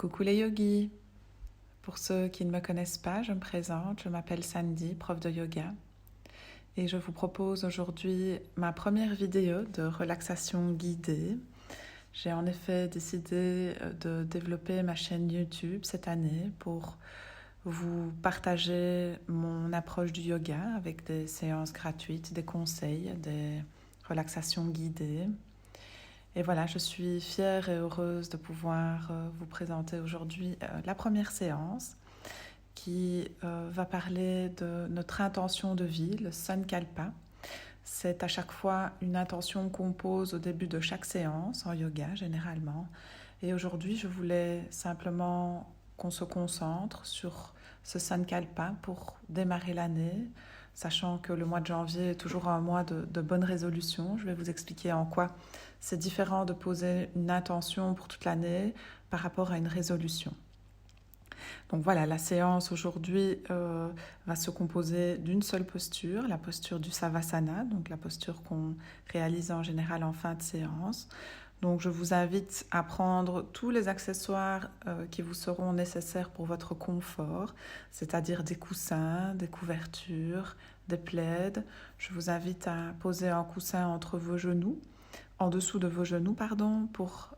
Coucou les yogis. Pour ceux qui ne me connaissent pas, je me présente, je m'appelle Sandy, prof de yoga. Et je vous propose aujourd'hui ma première vidéo de relaxation guidée. J'ai en effet décidé de développer ma chaîne YouTube cette année pour vous partager mon approche du yoga avec des séances gratuites, des conseils, des relaxations guidées. Et voilà, je suis fière et heureuse de pouvoir vous présenter aujourd'hui la première séance qui va parler de notre intention de vie, le Sankalpa. C'est à chaque fois une intention qu'on pose au début de chaque séance en yoga généralement. Et aujourd'hui, je voulais simplement qu'on se concentre sur ce Sankalpa pour démarrer l'année, sachant que le mois de janvier est toujours un mois de bonnes résolutions. Je vais vous expliquer en quoi c'est différent de poser une intention pour toute l'année par rapport à une résolution. Donc voilà, la séance aujourd'hui va se composer d'une seule posture, la posture du Savasana, donc la posture qu'on réalise en général en fin de séance. Donc je vous invite à prendre tous les accessoires qui vous seront nécessaires pour votre confort, c'est-à-dire des coussins, des couvertures, des plaids. Je vous invite à poser un coussin entre vos genoux, en dessous de vos genoux, pour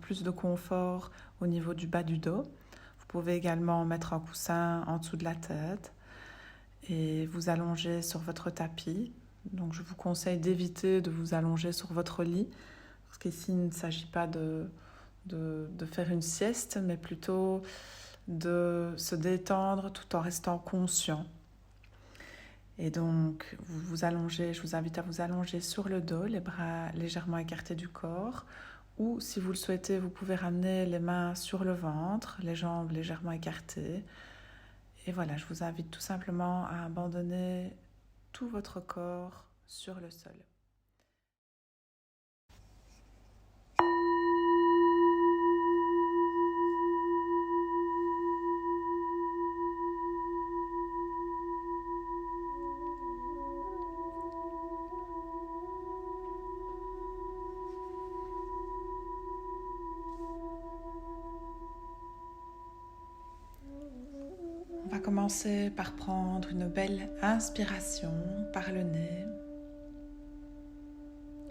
plus de confort au niveau du bas du dos. Vous pouvez également mettre un coussin en dessous de la tête et vous allonger sur votre tapis. Donc je vous conseille d'éviter de vous allonger sur votre lit, parce qu'ici, il ne s'agit pas de faire une sieste, mais plutôt de se détendre tout en restant conscient. Et donc, vous vous allongez, je vous invite à vous allonger sur le dos, les bras légèrement écartés du corps, ou si vous le souhaitez, vous pouvez ramener les mains sur le ventre, les jambes légèrement écartées. Et voilà, je vous invite tout simplement à abandonner tout votre corps sur le sol. On va commencer par prendre une belle inspiration par le nez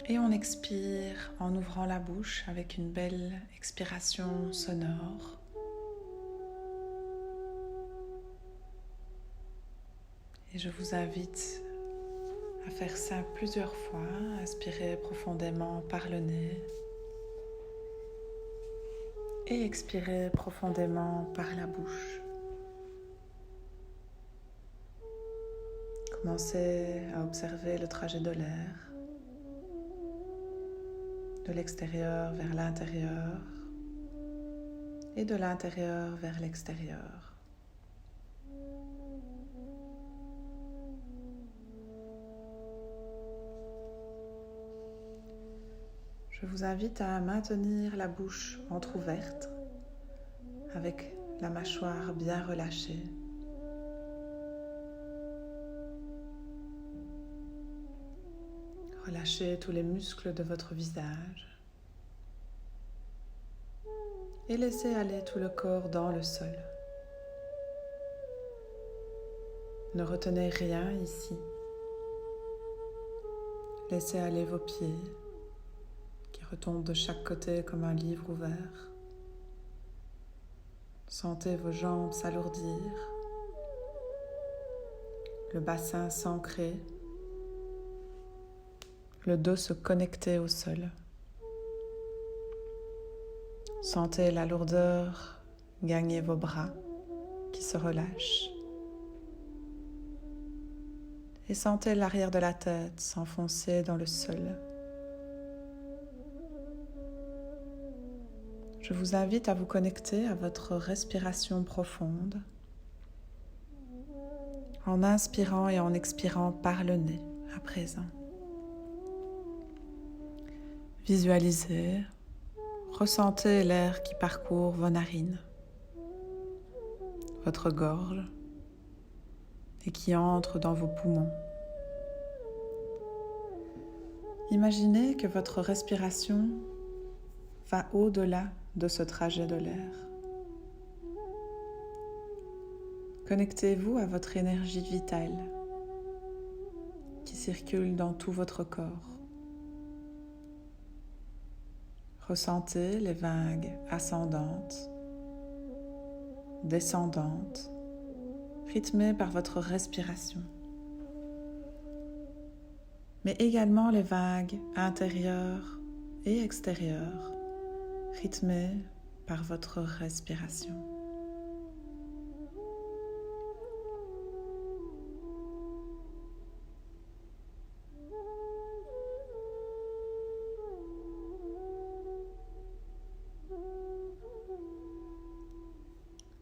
et on expire en ouvrant la bouche avec une belle expiration sonore. Et je vous invite à faire ça plusieurs fois, inspirer profondément par le nez et expirer profondément par la bouche. Commencez à observer le trajet de l'air, de l'extérieur vers l'intérieur et de l'intérieur vers l'extérieur. Je vous invite à maintenir la bouche entrouverte avec la mâchoire bien relâchée. Relâchez tous les muscles de votre visage et laissez aller tout le corps dans le sol. Ne retenez rien ici. Laissez aller vos pieds qui retombent de chaque côté comme un livre ouvert. Sentez vos jambes s'alourdir, le bassin s'ancrer, le dos se connecter au sol. Sentez la lourdeur gagner vos bras qui se relâchent. Et sentez l'arrière de la tête s'enfoncer dans le sol. Je vous invite à vous connecter à votre respiration profonde en inspirant et en expirant par le nez à présent. Visualisez, ressentez l'air qui parcourt vos narines, votre gorge et qui entre dans vos poumons. Imaginez que votre respiration va au-delà de ce trajet de l'air. Connectez-vous à votre énergie vitale qui circule dans tout votre corps. Ressentez les vagues ascendantes, descendantes, rythmées par votre respiration, mais également les vagues intérieures et extérieures, rythmées par votre respiration.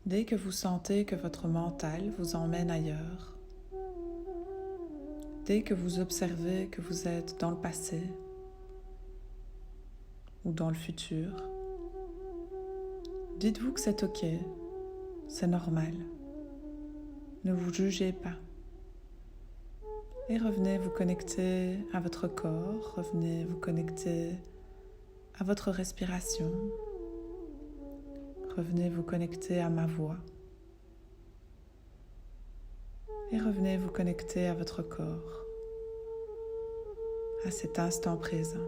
Dès que vous sentez que votre mental vous emmène ailleurs, dès que vous observez que vous êtes dans le passé ou dans le futur, dites-vous que c'est ok, c'est normal. Ne vous jugez pas. Et revenez vous connecter à votre corps, revenez vous connecter à votre respiration. Revenez vous connecter à ma voix et revenez vous connecter à votre corps, à cet instant présent.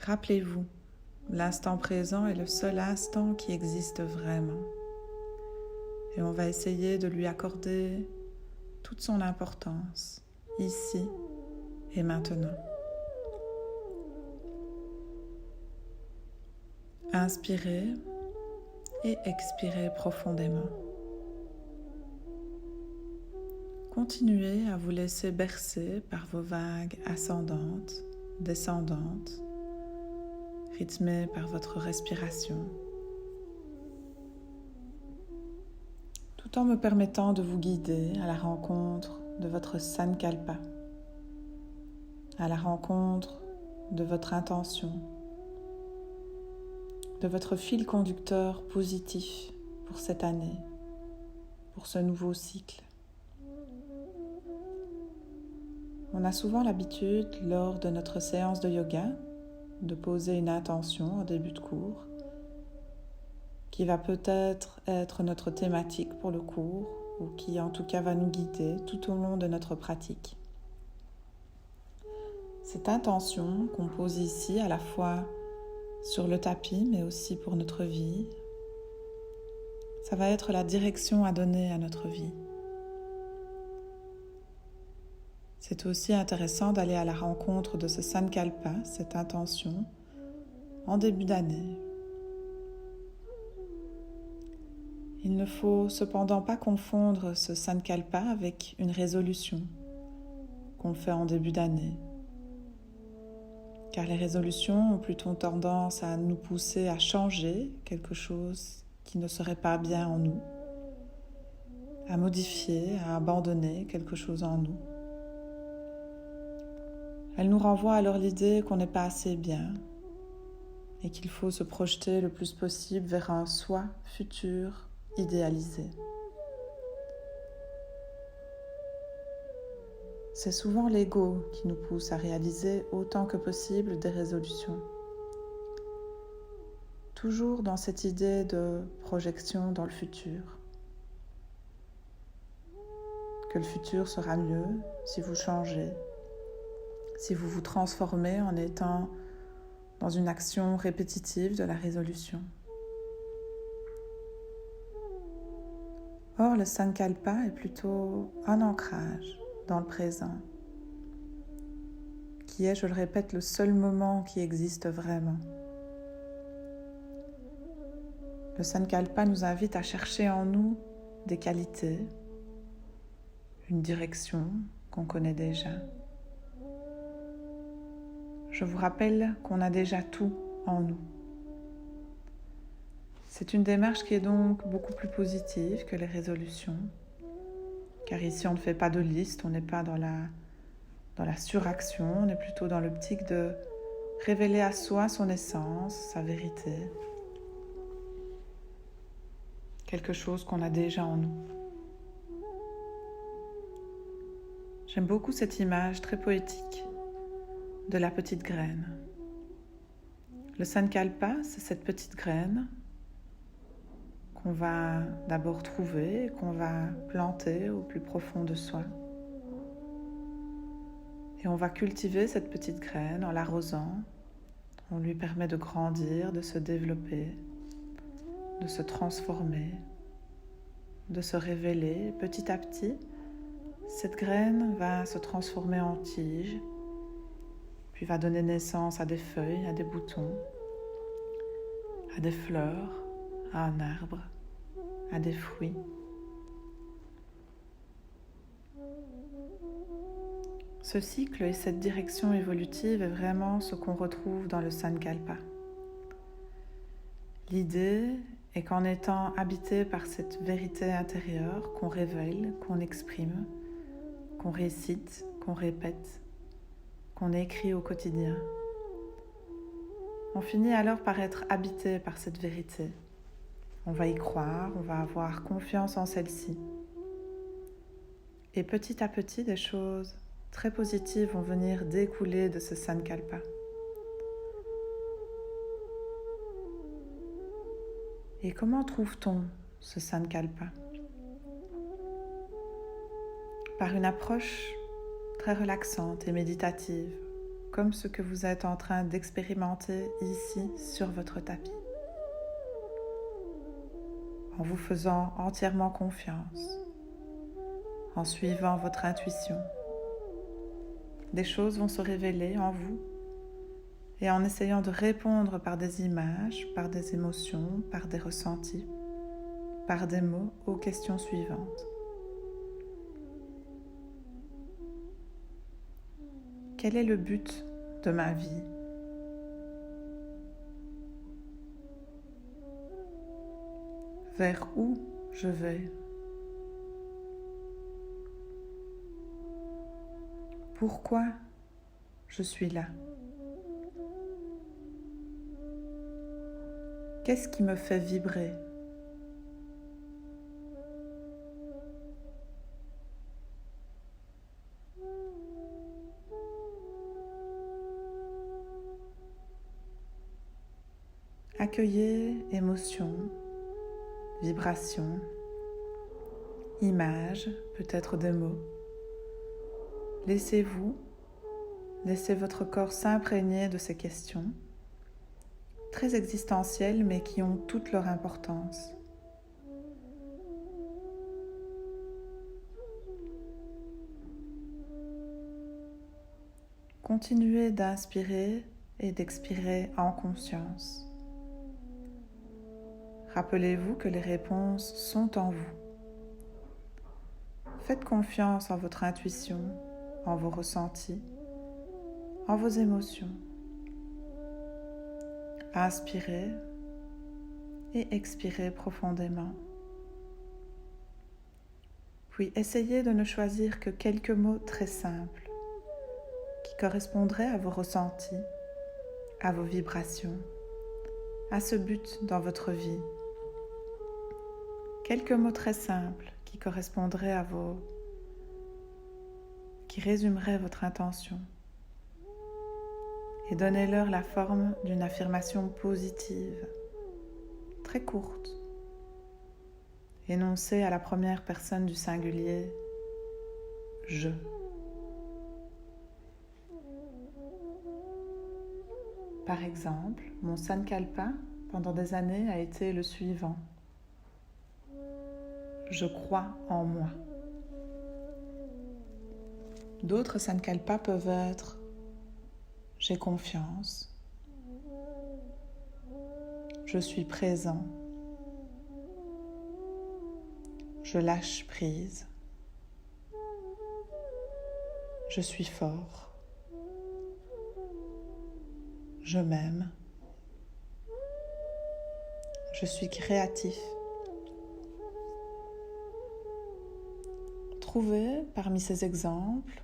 Rappelez-vous, l'instant présent est le seul instant qui existe vraiment et on va essayer de lui accorder toute son importance, ici et maintenant. Inspirez et expirez profondément. Continuez à vous laisser bercer par vos vagues ascendantes, descendantes, rythmées par votre respiration, tout en me permettant de vous guider à la rencontre de votre Sankalpa, à la rencontre de votre intention, de votre fil conducteur positif pour cette année, pour ce nouveau cycle. On a souvent l'habitude, lors de notre séance de yoga, de poser une intention au début de cours, qui va peut-être être notre thématique pour le cours, ou qui en tout cas va nous guider tout au long de notre pratique. Cette intention qu'on pose ici à la fois sur le tapis, mais aussi pour notre vie, ça va être la direction à donner à notre vie. C'est aussi intéressant d'aller à la rencontre de ce Sankalpa, cette intention, en début d'année. Il ne faut cependant pas confondre ce Sankalpa avec une résolution qu'on fait en début d'année. Car les résolutions ont plutôt tendance à nous pousser à changer quelque chose qui ne serait pas bien en nous, à modifier, à abandonner quelque chose en nous. Elles nous renvoient alors l'idée qu'on n'est pas assez bien et qu'il faut se projeter le plus possible vers un soi futur idéalisé. C'est souvent l'ego qui nous pousse à réaliser autant que possible des résolutions. Toujours dans cette idée de projection dans le futur. Que le futur sera mieux si vous changez, si vous vous transformez en étant dans une action répétitive de la résolution. Or, le Sankalpa est plutôt un ancrage dans le présent, qui est, je le répète, le seul moment qui existe vraiment. Le Sankalpa nous invite à chercher en nous des qualités, une direction qu'on connaît déjà. Je vous rappelle qu'on a déjà tout en nous. C'est une démarche qui est donc beaucoup plus positive que les résolutions, car ici on ne fait pas de liste, on n'est pas dans la suraction, on est plutôt dans l'optique de révéler à soi son essence, sa vérité, quelque chose qu'on a déjà en nous. J'aime beaucoup cette image très poétique de la petite graine. Le Sankalpa, c'est cette petite graine qu'on va d'abord trouver et qu'on va planter au plus profond de soi. Et on va cultiver cette petite graine en l'arrosant. On lui permet de grandir, de se développer, de se transformer, de se révéler. Petit à petit, cette graine va se transformer en tige, puis va donner naissance à des feuilles, à des boutons, à des fleurs, à un arbre, à des fruits. Ce cycle et cette direction évolutive est vraiment ce qu'on retrouve dans le Sankalpa. L'idée est qu'en étant habité par cette vérité intérieure qu'on révèle, qu'on exprime, qu'on récite, qu'on répète, qu'on écrit au quotidien, on finit alors par être habité par cette vérité. On va y croire, on va avoir confiance en celle-ci. Et petit à petit, des choses très positives vont venir découler de ce Sankalpa. Et comment trouve-t-on ce Sankalpa? Par une approche très relaxante et méditative, comme ce que vous êtes en train d'expérimenter ici sur votre tapis. En vous faisant entièrement confiance, en suivant votre intuition. Des choses vont se révéler en vous et en essayant de répondre par des images, par des émotions, par des ressentis, par des mots aux questions suivantes. Quel est le but de ma vie ? Vers où je vais ? Pourquoi je suis là ? Qu'est-ce qui me fait vibrer ? Accueillez émotions, vibrations, images, peut-être des mots. Laissez votre corps s'imprégner de ces questions, très existentielles mais qui ont toute leur importance. Continuez d'inspirer et d'expirer en conscience. Rappelez-vous que les réponses sont en vous. Faites confiance en votre intuition, en vos ressentis, en vos émotions. Inspirez et expirez profondément. Puis essayez de ne choisir que quelques mots très simples qui correspondraient à vos ressentis, à vos vibrations, à ce but dans votre vie. Quelques mots très simples qui correspondraient qui résumeraient votre intention. Et donnez-leur la forme d'une affirmation positive, très courte. Énoncée à la première personne du singulier, je. Par exemple, mon Sankalpa pendant des années a été le suivant. Je crois en moi. D'autres Sankalpas peuvent être j'ai confiance, je suis présent, je lâche prise, je suis fort, je m'aime, je suis créatif. Trouvez parmi ces exemples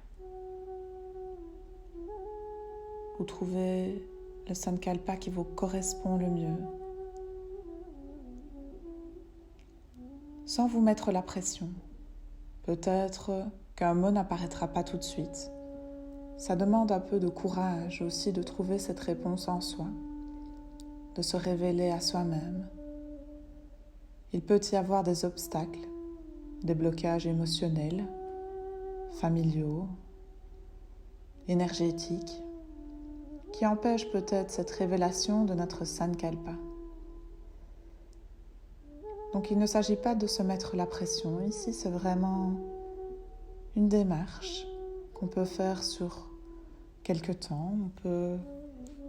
ou trouvez le Sankalpa qui vous correspond le mieux, sans vous mettre la pression. Peut-être qu'un mot n'apparaîtra pas tout de suite. Ça demande un peu de courage aussi de trouver cette réponse en soi, de se révéler à soi-même Il peut y avoir des obstacles, des blocages émotionnels, familiaux, énergétiques, qui empêchent peut-être cette révélation de notre Sankalpa. Donc il ne s'agit pas de se mettre la pression. Ici, c'est vraiment une démarche qu'on peut faire sur quelque temps. On peut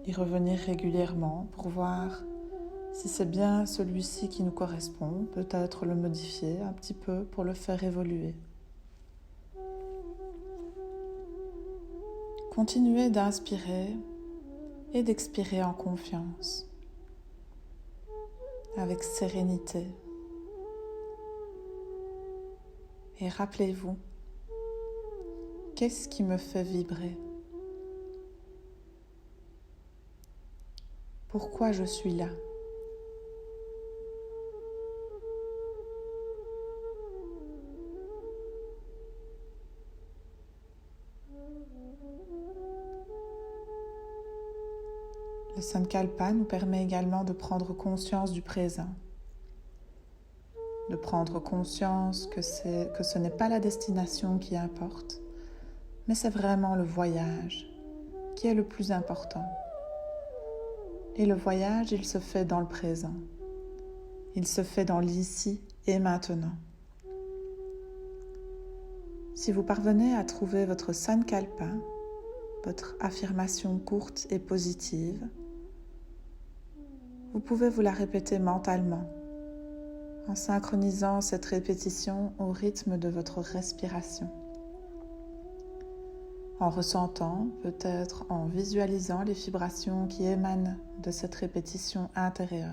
y revenir régulièrement pour voir si c'est bien celui-ci qui nous correspond, peut-être le modifier un petit peu pour le faire évoluer. Continuez d'inspirer et d'expirer en confiance, avec sérénité. Et rappelez-vous, qu'est-ce qui me fait vibrer? Pourquoi je suis là? Le Sankalpa nous permet également de prendre conscience du présent, de prendre conscience que ce n'est pas la destination qui importe, mais c'est vraiment le voyage qui est le plus important. Et le voyage, il se fait dans le présent. Il se fait dans l'ici et maintenant. Si vous parvenez à trouver votre Sankalpa, votre affirmation courte et positive, vous pouvez vous la répéter mentalement, en synchronisant cette répétition au rythme de votre respiration, en ressentant, peut-être en visualisant les vibrations qui émanent de cette répétition intérieure.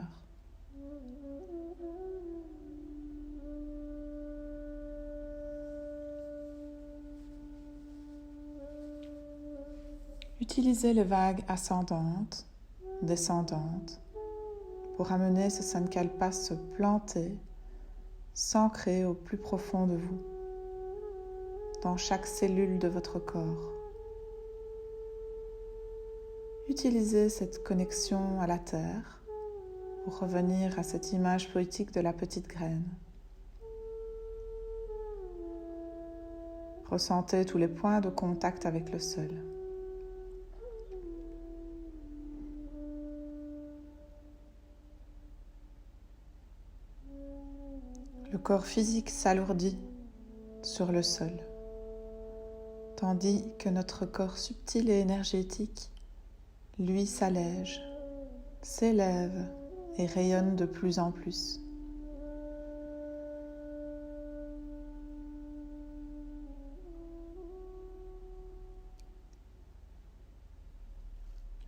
Utilisez les vagues ascendantes, descendantes, pour amener ce Sankalpa se planter, s'ancrer au plus profond de vous, dans chaque cellule de votre corps. Utilisez cette connexion à la terre pour revenir à cette image poétique de la petite graine. Ressentez tous les points de contact avec le sol. Le corps physique s'alourdit sur le sol, tandis que notre corps subtil et énergétique, lui, s'allège, s'élève et rayonne de plus en plus.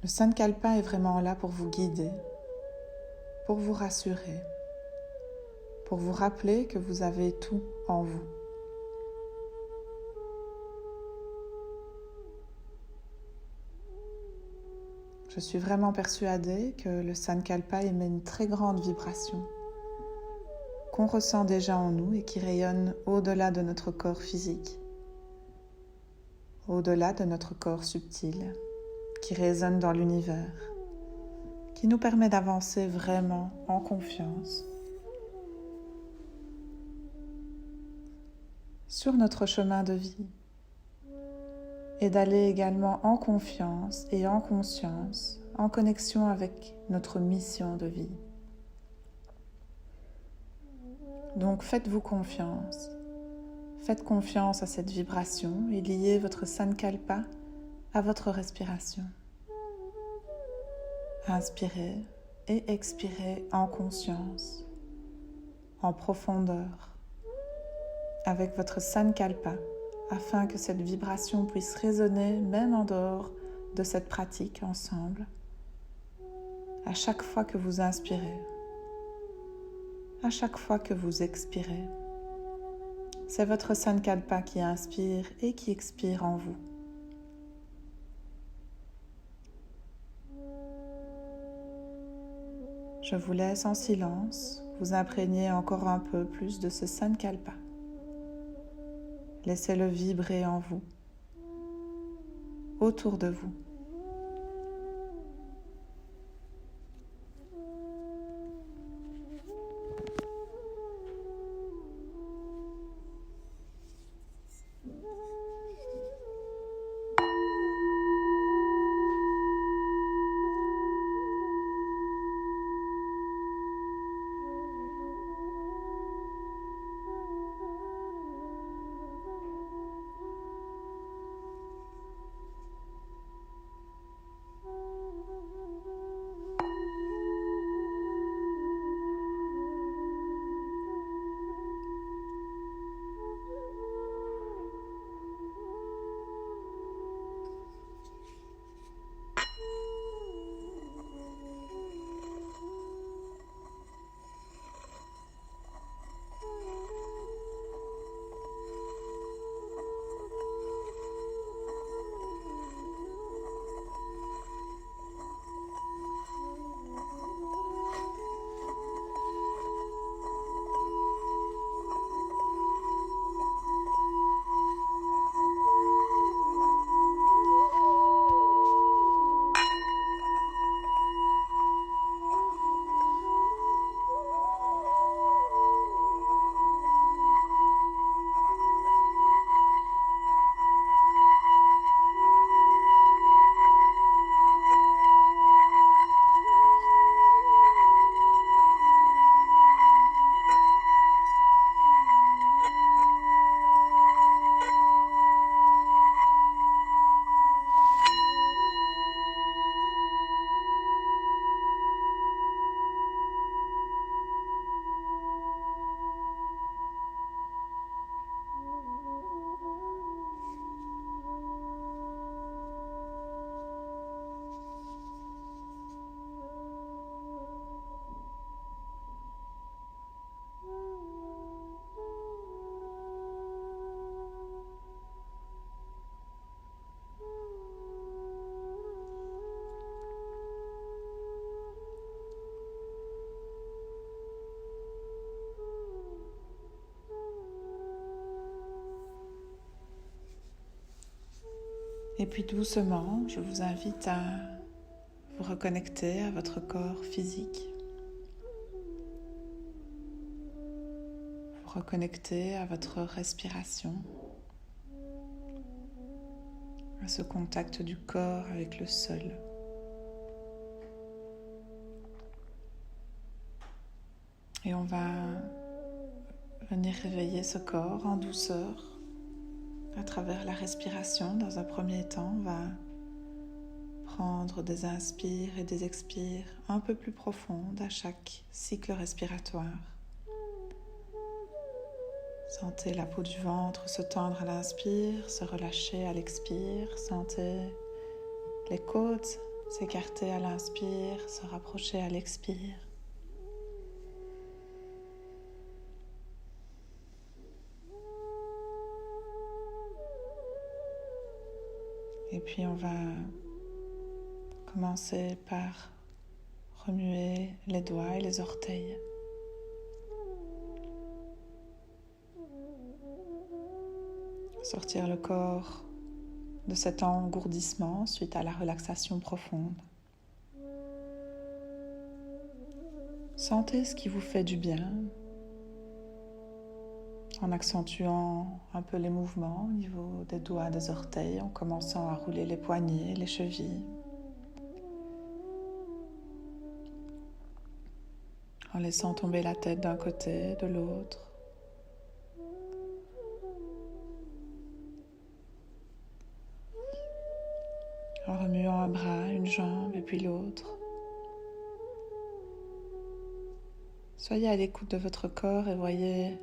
Le Sankalpa est vraiment là pour vous guider, pour vous rassurer, pour vous rappeler que vous avez tout en vous. Je suis vraiment persuadée que le Sankalpa émet une très grande vibration qu'on ressent déjà en nous et qui rayonne au-delà de notre corps physique, au-delà de notre corps subtil, qui résonne dans l'univers, qui nous permet d'avancer vraiment en confiance sur notre chemin de vie et d'aller également en confiance et en conscience, en connexion avec notre mission de vie. Donc faites-vous confiance, faites confiance à cette vibration et liez votre Sankalpa à votre respiration. Inspirez et expirez en conscience, en profondeur, avec votre Sankalpa, afin que cette vibration puisse résonner même en dehors de cette pratique ensemble, à chaque fois que vous inspirez, à chaque fois que vous expirez. C'est votre Sankalpa qui inspire et qui expire en vous. Je vous laisse en silence, vous imprégner encore un peu plus de ce Sankalpa. Laissez-le vibrer en vous, autour de vous. Et puis doucement, je vous invite à vous reconnecter à votre corps physique. Vous reconnecter à votre respiration, à ce contact du corps avec le sol. Et on va venir réveiller ce corps en douceur à travers la respiration. Dans un premier temps, on va prendre des inspires et des expires un peu plus profondes à chaque cycle respiratoire. Sentez la peau du ventre se tendre à l'inspire, se relâcher à l'expire. Sentez les côtes s'écarter à l'inspire, se rapprocher à l'expire. Et puis on va commencer par remuer les doigts et les orteils. Sortir le corps de cet engourdissement suite à la relaxation profonde. Sentez ce qui vous fait du bien en accentuant un peu les mouvements au niveau des doigts, des orteils, en commençant à rouler les poignets, les chevilles. En laissant tomber la tête d'un côté, de l'autre. En remuant un bras, une jambe et puis l'autre. Soyez à l'écoute de votre corps et voyez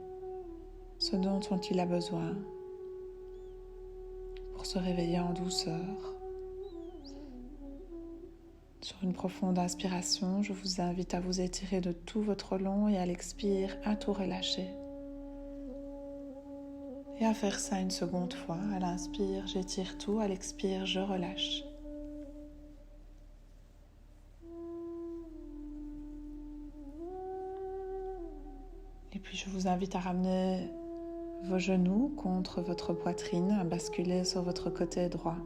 ce dont il a besoin pour se réveiller en douceur. Sur une profonde inspiration, je vous invite à vous étirer de tout votre long et à l'expire, à tout relâcher. Et à faire ça une seconde fois. À l'inspire, j'étire tout. À l'expire, je relâche. Et puis je vous invite à ramener vos genoux contre votre poitrine, à basculer sur votre côté droit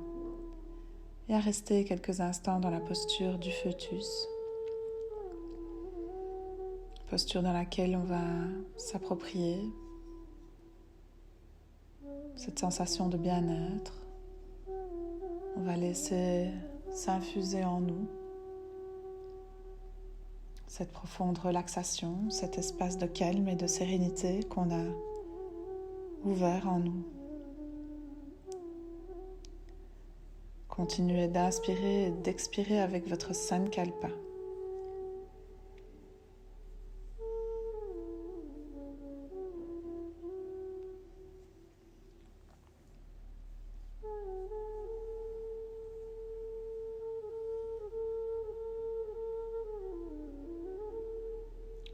et à rester quelques instants dans la posture du fœtus. Posture dans laquelle on va s'approprier cette sensation de bien-être. On va laisser s'infuser en nous cette profonde relaxation, cet espace de calme et de sérénité qu'on a ouvert en nous. Continuez d'inspirer et d'expirer avec votre Sankalpa.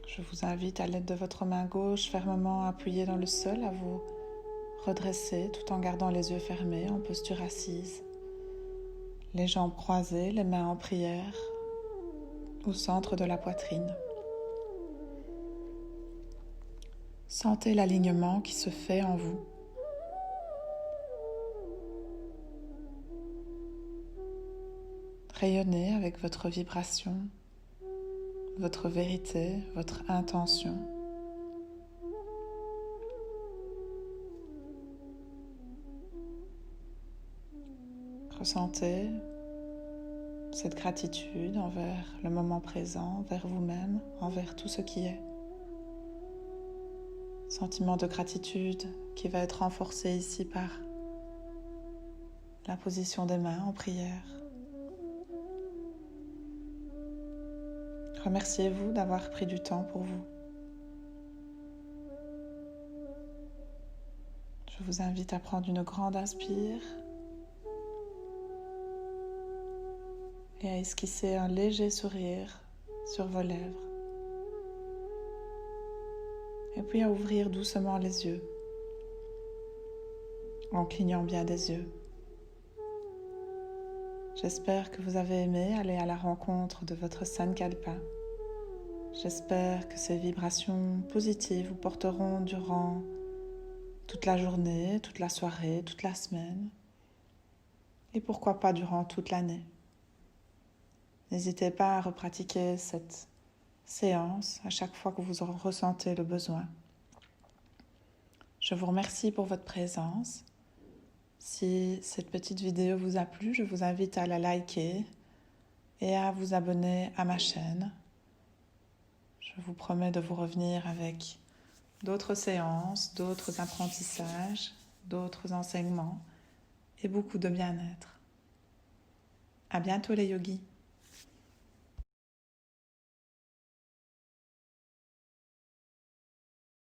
Je vous invite à l'aide de votre main gauche fermement appuyée dans le sol à vous redresser tout en gardant les yeux fermés en posture assise. Les jambes croisées, les mains en prière au centre de la poitrine. Sentez l'alignement qui se fait en vous. Rayonnez avec votre vibration, votre vérité, votre intention. Ressentez cette gratitude envers le moment présent, envers vous-même, envers tout ce qui est. Sentiment de gratitude qui va être renforcé ici par la position des mains en prière. Remerciez-vous d'avoir pris du temps pour vous. Je vous invite à prendre une grande inspire et à esquisser un léger sourire sur vos lèvres. Et puis à ouvrir doucement les yeux, en clignant bien des yeux. J'espère que vous avez aimé aller à la rencontre de votre Sankalpa. J'espère que ces vibrations positives vous porteront durant toute la journée, toute la soirée, toute la semaine. et pourquoi pas durant toute l'année. N'hésitez pas à repratiquer cette séance à chaque fois que vous en ressentez le besoin. Je vous remercie pour votre présence. Si cette petite vidéo vous a plu, je vous invite à la liker et à vous abonner à ma chaîne. Je vous promets de vous revenir avec d'autres séances, d'autres apprentissages, d'autres enseignements et beaucoup de bien-être. À bientôt les yogis.